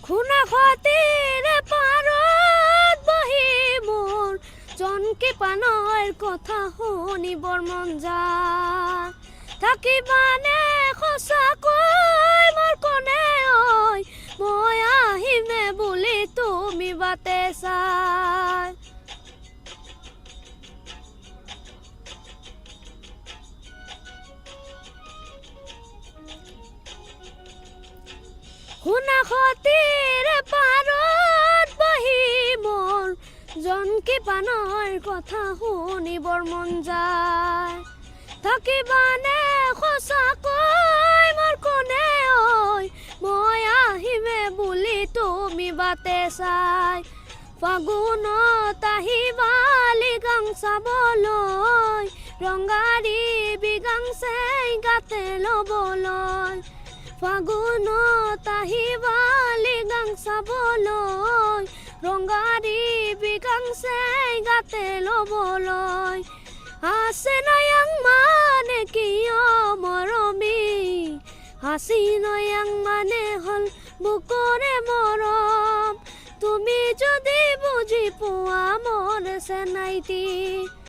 খুনা খতিৰে পাৰত বহি মোৰ জনকি পানৰ কথা শুনিবৰ মন যায়। থাকিবানে সঁচাকৈ মোৰ কোনে ঐ, মই আহিমে বুলি তুমি বাটে চাই। খুনা খতিৰে পাৰত বহি মোৰ জনকি পানৰ কথা শুনিবৰ মন যায়। থাকিবানে সঁচাকৈ মোৰ কোনে ঐ, মই আহিমে বুলি তুমি বাটে চাই। ফাগুনত আহিবালি গাং চাবলৈ, ৰঙাৰী বিগাং চাই গাতে ল'বলৈ। ফাগুনত আহিবালি গাং চাবলৈ, ৰঙাৰী বিগাং চাই গাতে ল'বলৈ। আছে নয়াং মানে কিয় মৰমী, হাসি নয়াং মানে হল বুকুৰে মৰম। তুমি যদি বুজি পোৱা মোৰ চেনাইটি।